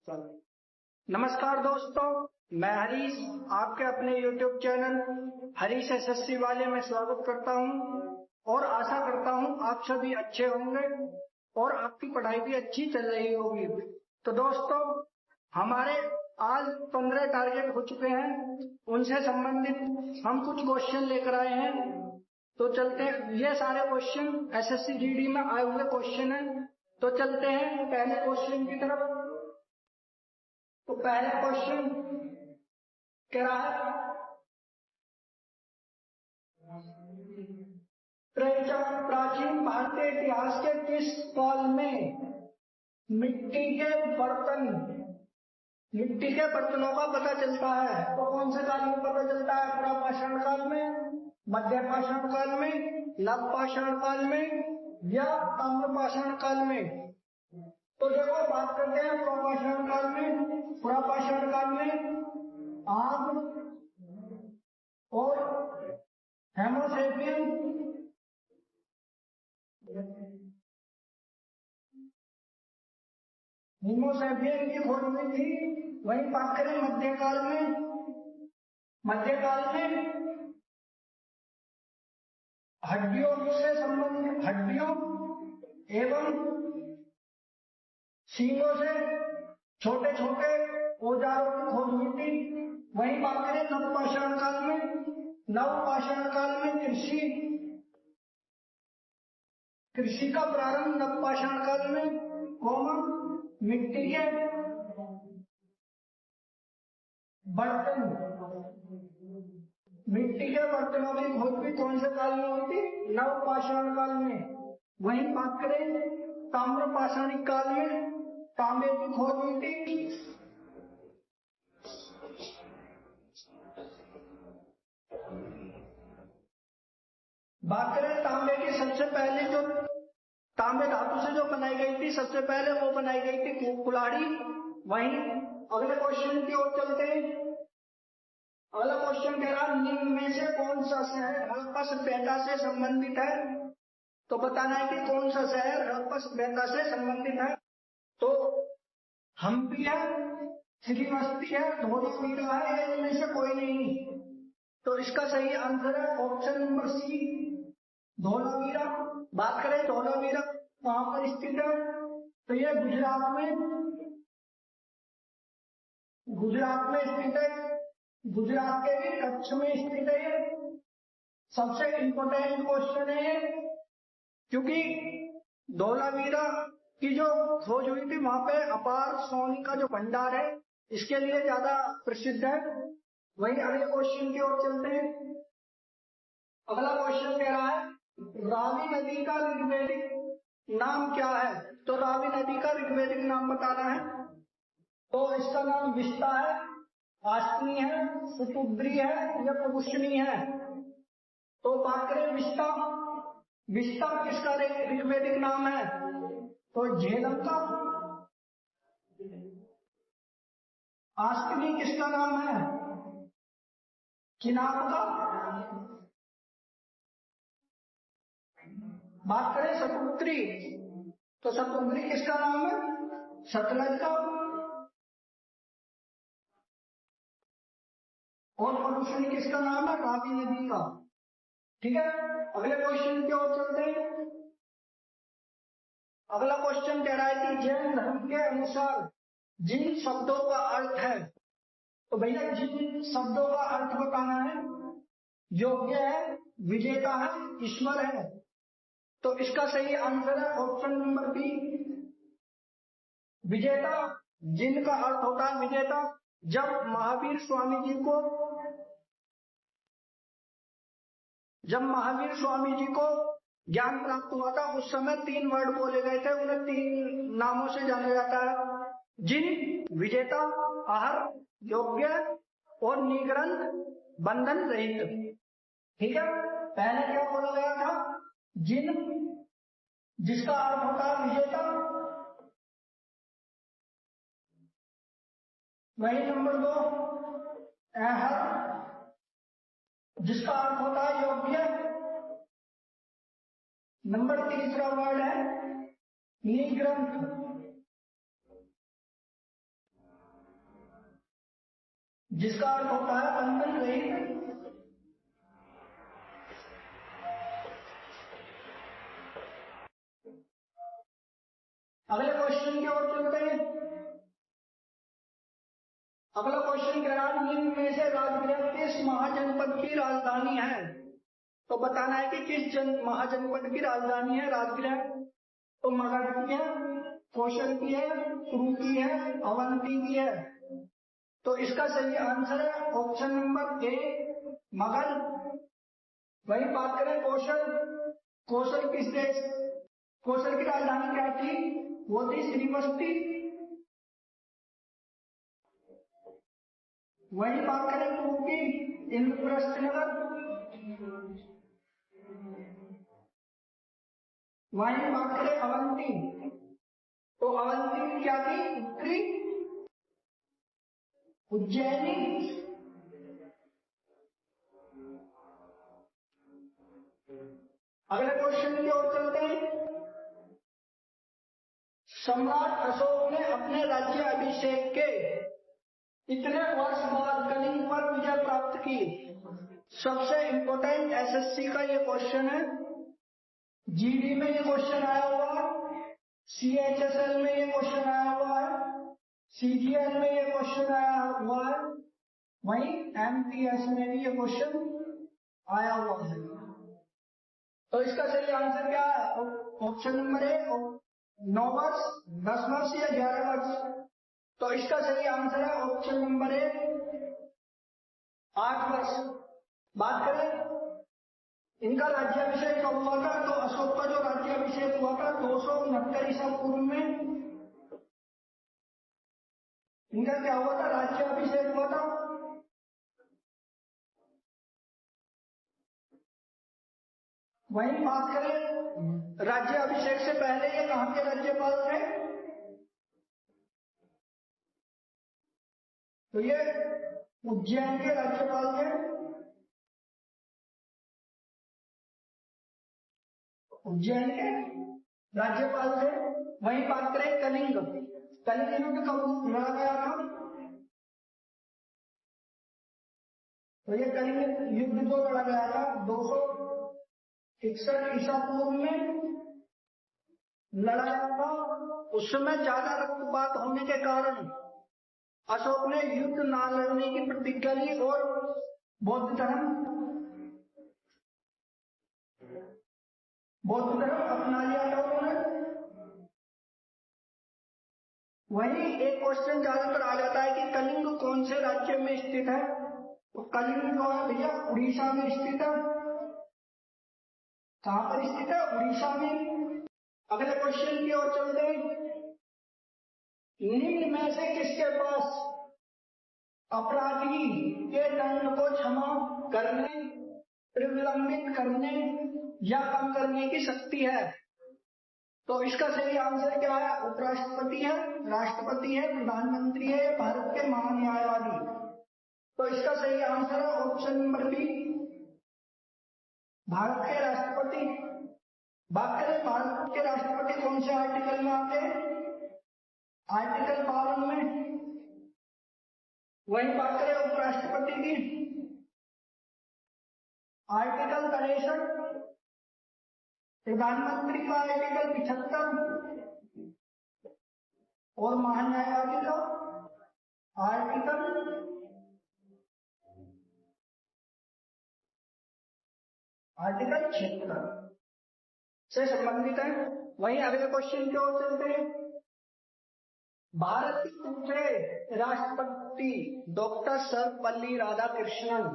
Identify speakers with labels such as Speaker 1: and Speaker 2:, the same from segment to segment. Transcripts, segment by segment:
Speaker 1: नमस्कार दोस्तों, मैं हरीश आपके अपने YouTube चैनल हरीश एसएससी वाले में स्वागत करता हूं और आशा करता हूं आप सभी अच्छे होंगे और आपकी पढ़ाई भी अच्छी चल रही होगी। तो दोस्तों, हमारे आज 15 टारगेट हो चुके हैं, उनसे संबंधित हम कुछ क्वेश्चन लेकर आए हैं। तो चलते हैं, ये सारे क्वेश्चन एसएससी जीडी में आए हुए क्वेश्चन हैं। तो चलते हैं पहले क्वेश्चन की तरफ। तो पहला क्वेश्चन कह रहा है, प्राचीन भारतीय इतिहास के किस काल में मिट्टी के बर्तनों का पता चलता है? तो कौन से काल में पता चलता है? पुरापाषाण काल में, मध्य पाषाण काल में, नव पाषाण काल में या ताम्रपाषाण काल में? तो देखो, बात करते हैं पुरापाषाण काल में। पुरापाषाण काल में आग और हेमोसेपियन की खोज हुई थी। वहीं बात करें मध्यकाल में हड्डियों एवं सींगों से छोटे छोटे औजारों की खोज हुई थी। वहीं बात करें नवपाषाण काल में कृषि का प्रारंभ नवपाषाण काल में, मिट्टी के बर्तनों की खोज भी कौन से काल में हुई थी? नवपाषाण काल में। वहीं बात करें ताम्रपाषाणिक काल में तांबे की खोज हुई थी। बात करें तांबे की, सबसे पहले जो तांबे धातु से जो बनाई गई थी, सबसे पहले वो बनाई गई थी कुल्हाड़ी। वहीं अगले क्वेश्चन की ओर चलते हैं। अगला क्वेश्चन कह रहा है, निम्न में से कौन सा शहर हड़प्पा सभ्यता से संबंधित है? तो बताना है कि कौन सा शहर हड़प्पा सभ्यता से संबंधित है। तो हम्पी है, श्रीवस्ती है, धौलावीरा है, इनमें से कोई नहीं। तो इसका सही आंसर है ऑप्शन नंबर सी, धौलावीरा। बात करें धौलावीरा कहां पर स्थित है? तो यह गुजरात में स्थित है। गुजरात के भी कच्छ में स्थित है। सबसे इंपोर्टेंट क्वेश्चन है, क्योंकि धौलावीरा की जो खोज हुई थी वहां पे अपार सोने का जो भंडार है, इसके लिए ज्यादा प्रसिद्ध है। वहीं अगले क्वेश्चन की ओर चलते हैं। अगला क्वेश्चन कह रहा है, रावी नदी का ऋग्वेदिक नाम क्या है? तो रावी नदी का ऋग्वेदिक नाम बताना है। तो इसका नाम विस्ता है, आस्तिनी है, सुतुद्री है या प्रभुषणी है? तो बात करें विस्ता किसका ऋग्वेदिक नाम है? तो झेलम का। आस्तिनी किसका नाम है? चिनाब का। बात करें शतुद्री, तो शतुद्री किसका नाम है? सतलज का। और प्रभुषणी किसका नाम है? रावी नदी का। ठीक है, अगले क्वेश्चन की ओर चलते हैं। अगला क्वेश्चन कह रहा है कि जैन धर्म के अनुसार जिन शब्दों का अर्थ है, तो भैया जिन शब्दों का अर्थ बताना है। योग्य है, विजेता है, ईश्वर है। तो इसका सही आंसर है ऑप्शन नंबर बी, विजेता। जिनका अर्थ होता है विजेता। जब महावीर स्वामी जी को ज्ञान प्राप्त हुआ था, उस समय 3 वर्ड बोले गए थे, उन्हें 3 नामों से जाना जाता है। जिन, विजेता, आहर, योग्य और निग्रंथ, बंधन रहित। ठीक है, पहले क्या बोला गया था? जिन, जिसका अर्थ होता है विजेता। वही नंबर 2 आहर, जिसका अर्थ होता है योग्य। नंबर 3 वर्ड है निग्रंथ, जिसका अर्थ होता है बंधन रहित। अगले क्वेश्चन की ओर चलते हैं। अगला क्वेश्चन कह रहा है निम्न में से राजगृह किस महाजनपद की राजधानी है? तो बताना है कि किस महाजनपद की राजधानी है राजगृह। तो मगध की है, कौशल की है, कुरु की है, अवंती की है। तो इसका सही आंसर है ऑप्शन नंबर ए मगध। वही बात करें कौशल, कौशल किस देश, कौशल की राजधानी क्या थी? वो थी श्रीवस्ती। वही बात करें कुरु की, इंद्रप्रस्थ नगर। वही बात करें अवंती, तो अवंती में क्या थी? उत्तरी उज्जैनी। अगले क्वेश्चन की ओर चलते हैं। सम्राट अशोक ने अपने राज्य अभिषेक के इतने वर्ष बाद कलिंग पर विजय प्राप्त की? सबसे इंपॉर्टेंट एसएससी का ये क्वेश्चन है, जीडी में ये क्वेश्चन आया हुआ है, सीएचएसएल में ये क्वेश्चन आया हुआ है, सीजीएल में ये क्वेश्चन आया हुआ है, वहीं एमटीएस में भी ये क्वेश्चन आया हुआ है। तो इसका सही आंसर क्या है? ऑप्शन नंबर ए 9 वर्ष, 10 वर्ष या 11 वर्ष। तो इसका सही आंसर है ऑप्शन नंबर ए 8 वर्ष। बात करें इनका राज्याभिषेक कब हुआ था? तो अशोक का जो राज्याभिषेक हुआ था 269 ईसा पूर्व में। इनका क्या हुआ था? राज्याभिषेक हुआ था। वहीं बात करें राज्याभिषेक से पहले ये कहां के राज्यपाल थे? तो ये उज्जैन के राज्यपाल थे। उज्जैन के राज्यपाल थे। वहीं बात करें कलिंग, कलिंग युद्ध कब लड़ा गया था? तो ये कलिंग युद्ध जो लड़ा गया था 261 ईसा पूर्व में लड़ा गया था। उस समय ज्यादा रक्तपात होने के कारण अशोक ने युद्ध ना लड़ने की प्रतिज्ञा ली और बौद्ध धर्म अपना लिया था उन्होंने। वहीं एक क्वेश्चन ज्यादातर आ जाता है कि कलिंग कौन से राज्य में स्थित है? तो कलिंग जो है भैया उड़ीसा में स्थित है। कहां पर स्थित है? उड़ीसा में। अगले क्वेश्चन की ओर चलते हैं। निम्न में से किसके पास अपराधी के दंड को क्षमा करने, विलंबित करने या कम करने की शक्ति है? तो इसका सही आंसर क्या है? उपराष्ट्रपति है, राष्ट्रपति है, प्रधानमंत्री है, भारत के महान्यायवादी। तो इसका सही आंसर है ऑप्शन नंबर बी भारत के राष्ट्रपति। बात करें भारत के राष्ट्रपति कौन से आर्टिकल में आते हैं? आर्टिकल 52 में। वही बात करें उपराष्ट्रपति की, आर्टिकल 63, प्रधानमंत्री का आर्टिकल 75 और महान्यायवादी का आर्टिकल 76 से संबंधित है। वहीं अगले क्वेश्चन की ओर चलते हैं। भारत के दूसरे राष्ट्रपति डॉक्टर सर्वपल्ली राधाकृष्णन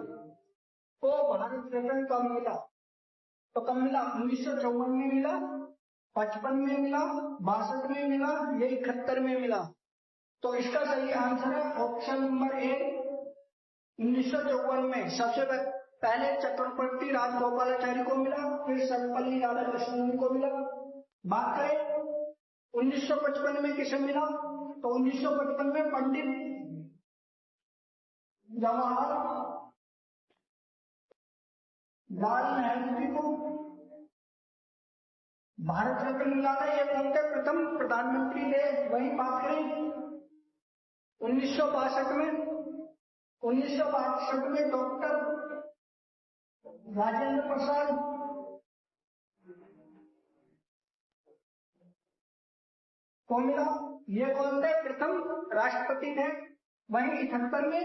Speaker 1: को भारत रत्न कब मिला? तो कब मिला? 1954 में मिला, 55 में मिला, 62 में मिला, या 71 में मिला? तो इसका सही आंसर है ऑप्शन नंबर ए 1954 में। सबसे पहले चक्रवर्ती राजगोपालाचारी को मिला, फिर सर्वपल्ली राधाकृष्णन को मिला। बात करें 1955 में किसे मिला? तो 1955 में पंडित जवाहरलाल नेहरू जी को भारत रत्न मिला था। ये कौन थे? प्रथम प्रधानमंत्री थे। वही बात करें 1962 में 1962 में डॉक्टर राजेंद्र प्रसाद, को मिला, ये कौन थे? प्रथम राष्ट्रपति थे। वहीं 78 में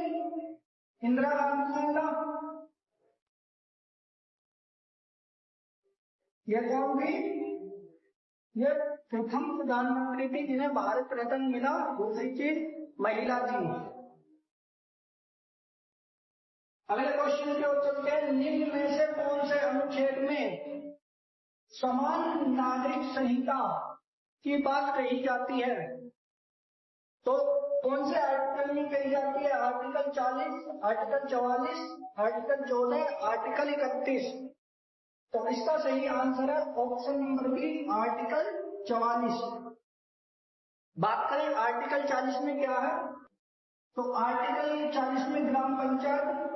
Speaker 1: इंदिरा गांधी को मिला, ये कौन थी? ये प्रथम प्रधानमंत्री थी जिन्हें भारत रत्न मिला। दूसरी चीज महिला थी। अगले क्वेश्चन की ओर चलते हैं। निम्न में से कौन से अनुच्छेद में समान नागरिक संहिता की बात कही जाती है? तो कौन से आर्टिकल में कही जाती है? Article 40, article 44, article 14, article 31। तो इसका सही आंसर है ऑप्शन नंबर बी, आर्टिकल 44। बात करें आर्टिकल 40 में क्या है, तो आर्टिकल 40 में ग्राम पंचायत,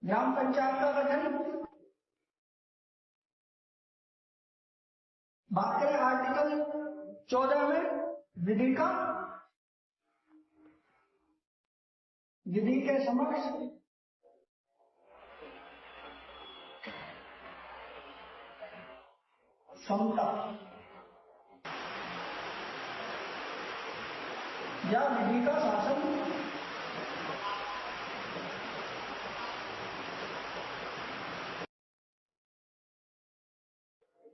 Speaker 1: ग्राम पंचायत का गठन। बात करें आर्टिकल 14 में विधि का, विधि के समक्ष समता या विधि का शासन।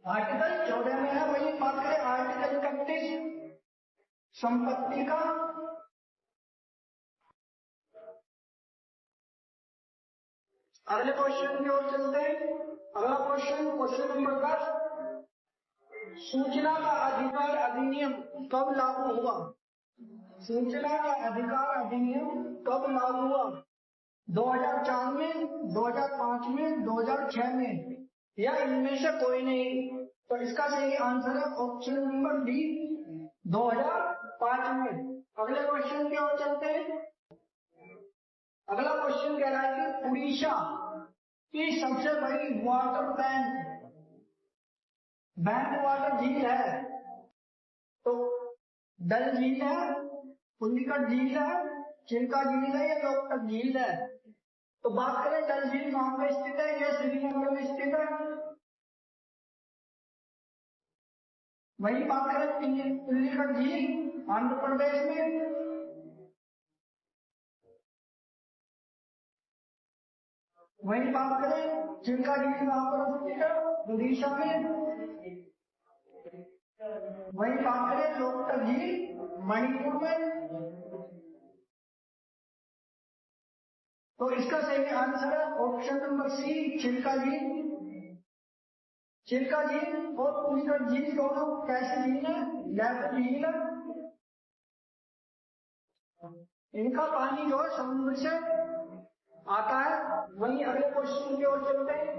Speaker 1: आर्टिकल 14 में है। वही बात करें आर्टिकल 31 संपत्ति का। अगले क्वेश्चन की ओर चलते हैं। अगला क्वेश्चन, क्वेश्चन नंबर 10, सूचना का अधिकार अधिनियम कब लागू हुआ? सूचना का अधिकार अधिनियम कब लागू हुआ? 2004 में, 2005 में, 2006 में, या इनमें से कोई नहीं? तो इसका सही आंसर है ऑप्शन नंबर डी, 2005 में। अगले क्वेश्चन की ओर चलते हैं। अगला क्वेश्चन कह रहा है कि उड़ीसा की सबसे बड़ी वाटर बैंक वाटर झील है। तो डल झील है, पुलिकट झील है, चिल्का झील है, या लोकटक झील है? तो बात करें डल झील कहां पर स्थित है? यह श्रीनगर में स्थित है। वही बात करें पुलिकट झील आंध्र प्रदेश में। वही बात करें चिल्का झील कहां पर स्थित है? उड़ीसा में। वही बात करें लोकटक झील मणिपुर में। तो इसका सही आंसर है ऑप्शन नंबर सी, चिल्का झील। चिल्का झील और पुलिकट झील दोनों कैसी झील है? लैब झील है। इनका पानी जो है समुद्र से आता है। वहीं अगले क्वेश्चन की ओर चलते हैं।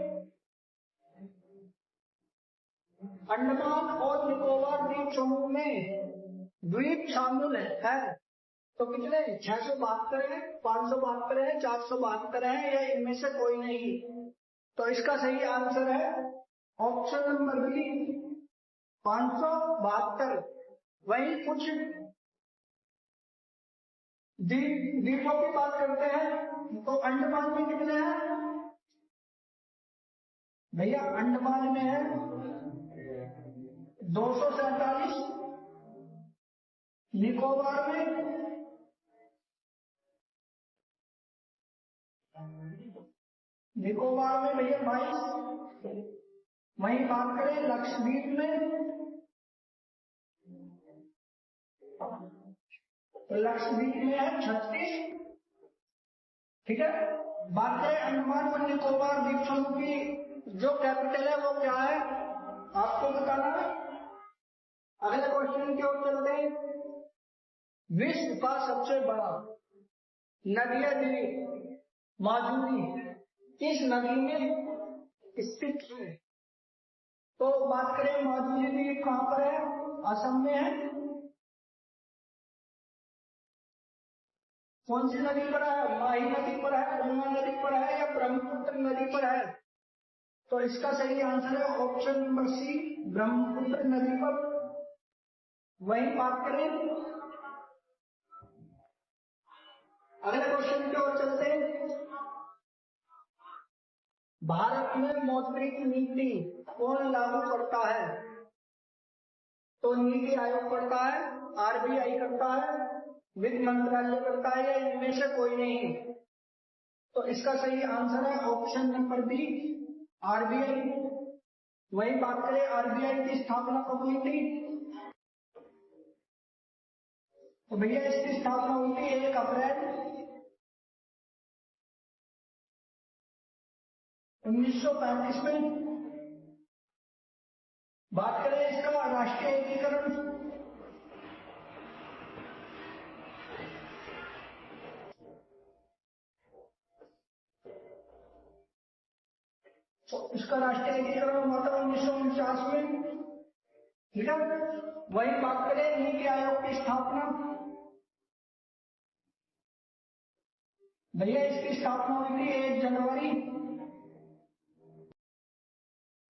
Speaker 1: अंडमान और निकोबार द्वीप समूह में द्वीप शामिल है तो कितने? 672 है, 572 है, 472 है, या इनमें से कोई नहीं? तो इसका सही आंसर है ऑप्शन नंबर बी, 572। वहीं कुछ द्वीपों की बात करते हैं तो अंडमान में कितने हैं भैया? अंडमान में है 247, निकोबार में भैया 22। वहीं बात करें लक्षद्वीप में, तो लक्षद्वीप में है 36। ठीक है। बात करें अंडमान और निकोबार द्वीप समूह की जो कैपिटल है वो क्या है, आपको बताना है। अगले क्वेश्चन की ओर चलते हैं। विश्व का सबसे बड़ा नदीय द्वीप माजुली किस नदी में स्थित है? तो बात करें माजुली द्वीप कहां पर है? असम में है। कौन सी नदी पर है? माही नदी पर है, गंगा नदी पर है, या ब्रह्मपुत्र नदी पर है? तो इसका सही आंसर है ऑप्शन नंबर सी, ब्रह्मपुत्र नदी पर। वहीं बात करें अगले क्वेश्चन की ओर चलते हैं। भारत में मौद्रिक नीति कौन लागू करता है? तो नीति आयोग करता है, आरबीआई करता है, वित्त मंत्रालय करता है, या इनमें से कोई नहीं? तो इसका सही आंसर है ऑप्शन नंबर बी, आरबीआई। वही बात करें आरबीआई की स्थापना कब हुई थी? तो भैया इसकी स्थापना हुई थी 1 अप्रैल 1935 में। बात करें इसका राष्ट्रीय एकीकरण, तो इसका राष्ट्रीय एकीकरण हुआ था 1949 में। ठीक है। वही बात करें नीति आयोग की स्थापना, भैया इसकी स्थापना हुई थी 1 जनवरी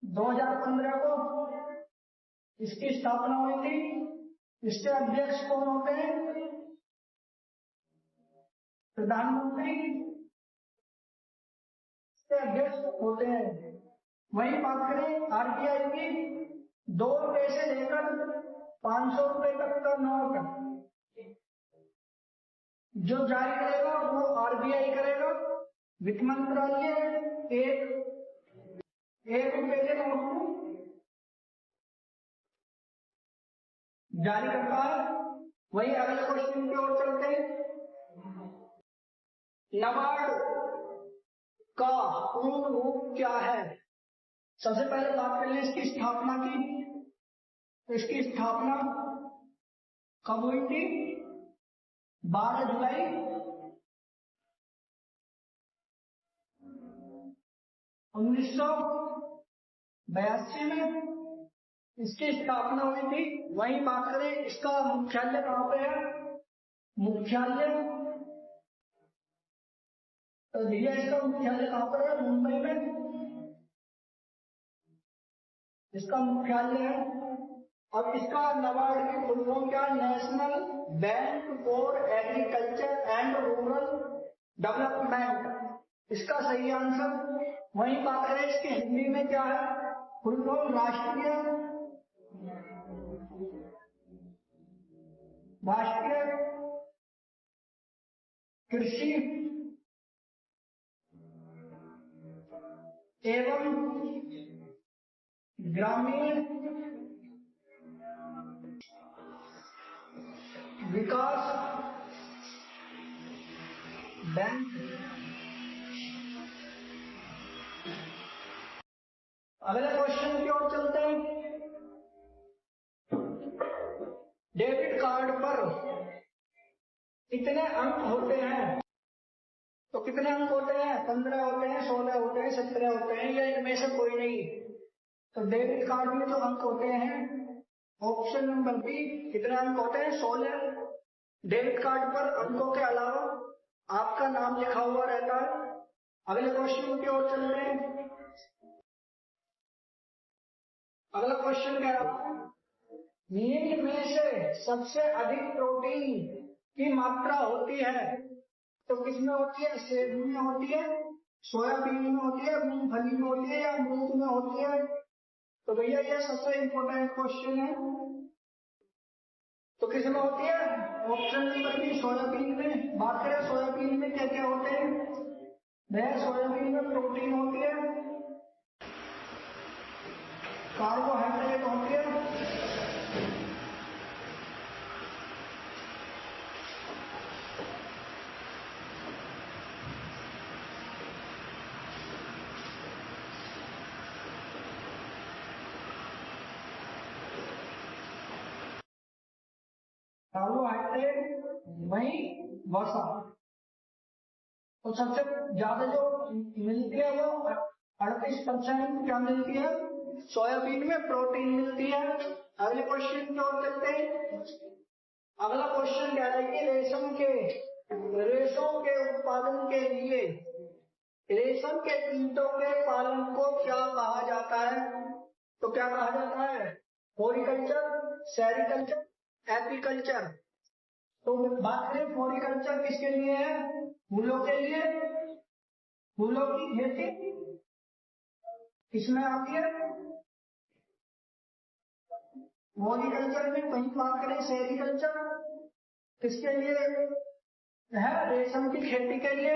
Speaker 1: 2015 को इसकी स्थापना हुई थी। इसके अध्यक्ष कौन होते हैं? प्रधानमंत्री इसके अध्यक्ष होते हैं। वही बात करें आरबीआई की, 2 रुपए से लेकर 500 रुपए तक का नोट जो जारी करेगा वो आरबीआई करेगा। वित्त मंत्रालय 1 रुपए के नोट को जारी करता है। वही अगले क्वेश्चन की ओर चलते हैं। नाबार्ड का पूर्ण रूप क्या है? सबसे पहले बात कर ले इसकी स्थापना की। इसकी स्थापना कब हुई थी? 12 जुलाई 1982 में इसकी स्थापना हुई थी। वही बात करें इसका मुख्यालय कहां पे है? मुख्यालय तो भैया इसका मुख्यालय कहां पर है? मुंबई में इसका मुख्यालय है। अब इसका नाबार्ड की फुल फॉर्म क्या? National bank for agriculture and rural development. इसका सही आंसर। वही बात करें इसके हिंदी में क्या है? फुल फॉर्म राष्ट्रीय कृषि एवं ग्रामीण विकास बैंक। अगले क्वेश्चन की ओर चलते हैं। डेबिट कार्ड पर कितने अंक होते हैं? तो कितने अंक होते हैं? 15 होते हैं, 16 होते हैं, 17 होते हैं, या इनमें से कोई नहीं? तो डेबिट कार्ड में जो अंक होते हैं ऑप्शन नंबर बी, कितने अंक होते हैं? 16। डेबिट कार्ड पर अंकों के अलावा आपका नाम लिखा हुआ रहता है। अगले क्वेश्चन की ओर चल रहे हैं। अगला क्वेश्चन कह रहा हूं, निम्न में से सबसे अधिक प्रोटीन की मात्रा होती है तो किसमें होती है? सेब में होती है, सोयाबीन में होती है, मूंगफली में होती है, या मूंग में होती है? तो भैया ये सबसे इंपॉर्टेंट क्वेश्चन है। तो किसमें होती है? ऑप्शन नंबर बी, सोयाबीन में। बात करें सोयाबीन में क्या क्या होते हैं? वह सोयाबीन में प्रोटीन होती है, कार्बोहाइड्रेट होती है, वही वसा। तो सबसे ज्यादा जो मिलती है वो 38% क्या मिलती है? सोयाबीन में प्रोटीन मिलती है। अगले क्वेश्चन की ओर चलते हैं। अगला क्वेश्चन कह रहा है कि रेशम के उत्पादन के लिए रेशम के कीटों के पालन को क्या कहा जाता है? तो क्या कहा जाता है? Floriculture, sericulture, apiculture. तो बात करें फ्लोरिकल्चर किसके लिए है? फूलों के लिए, फूलों की खेती किसमें आती है? हॉर्टिकल्चर में। कहीं बात करें सेरिकल्चर, किसके लिए है? रेशम की खेती के लिए।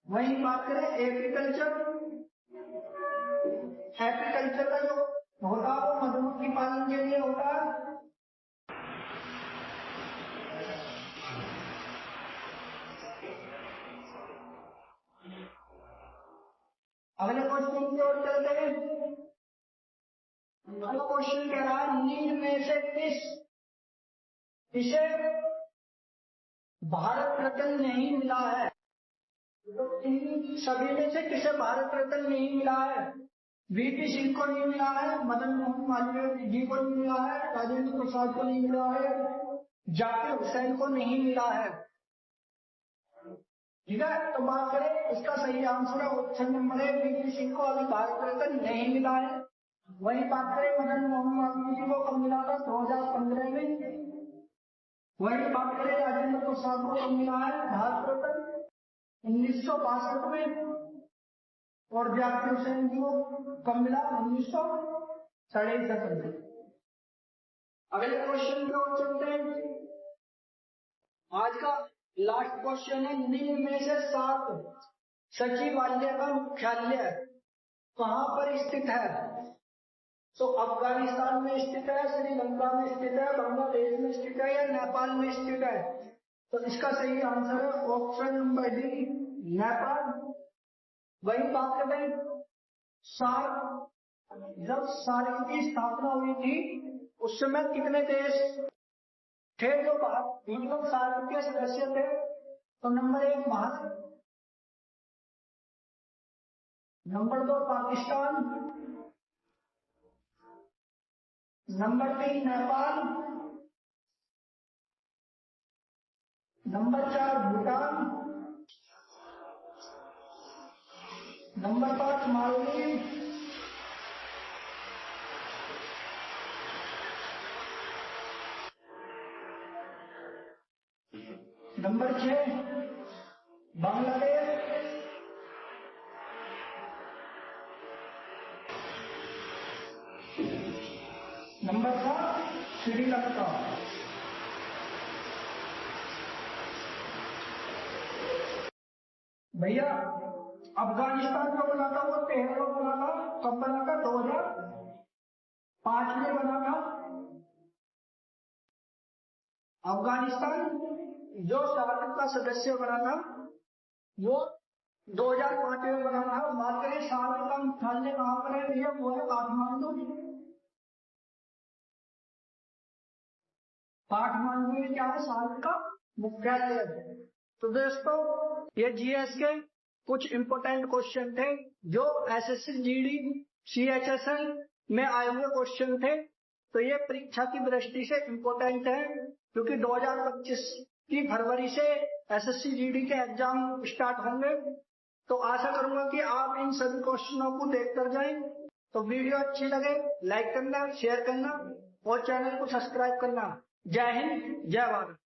Speaker 1: वहीं बात करें एग्रीकल्चर, एग्रीकल्चर का जो होता है वो मधुमक्खी पालन के लिए होता है। अगले क्वेश्चन की ओर चलते हैं। अगला क्वेश्चन कह रहा है निम्न में से इसे भारत रत्न नहीं मिला है? तो इन सभी में से किसे भारत रत्न नहीं मिला है? वीपी सिंह को नहीं मिला है, मदन मोहन मालवीय जी को नहीं मिला है, राजेंद्र प्रसाद को नहीं मिला है, जाकिर हुसैन को नहीं मिला है। ठीक है, तो बात करें इसका सही आंसर है ऑप्शन नंबर है, वीपी सिंह को अभी भारत रत्न नहीं मिला है। वही बात करें मदन मोहन मालवीय जी को कब मिला था? 2015 में। वही बात करें राजेंद्र प्रसाद को कब मिला है भारत रत्न? 1962 में। और जाकिर हुसैन जी को कब मिला? 1967 में। अगले क्वेश्चन की ओर चलते हैं। आज का लास्ट क्वेश्चन है निम्न में से 7 सचिवालय का मुख्यालय कहां पर स्थित है? तो अफगानिस्तान में स्थित है, श्रीलंका में स्थित है, बांग्लादेश में स्थित है या नेपाल में स्थित है? तो इसका सही आंसर है ऑप्शन नंबर डी, नेपाल। वही बात करते हैं सार्क, जब सार्क की स्थापना हुई थी उस समय कितने देश थे जो मतलब सार्क के सदस्य थे? तो number 1 Bharat, number 2 Pakistan, number 3 Nepal, number 4 Bhutan, number 5 Maldives, number 6 Bangladesh, number 7 Sri Lanka. भैया अफगानिस्तान जो बना था वो 13 में बना था। कब बना था? 2005 में बना था। अफगानिस्तान जो सार्क का सदस्य बना था वो 2005 में बना था। बात करें सार्क का मुख्यालय कहां पर है भैया? वो है काठमांडू। काठमांडू में क्या है? सार्क का मुख्यालय है। तो दोस्तों ये जीएस के कुछ इंपोर्टेंट क्वेश्चन थे जो एसएससी जीडी सीएचएसएल में आए हुए क्वेश्चन थे। तो ये परीक्षा की दृष्टि से इंपोर्टेंट है क्योंकि 2025 की फरवरी से एसएससी जीडी के एग्जाम स्टार्ट होंगे। तो आशा करूंगा कि आप इन सभी क्वेश्चनों को देखकर जाएं। तो वीडियो अच्छी लगे लाइक करना, शेयर करना और चैनल को सब्सक्राइब करना। जय हिंद, जय भारत।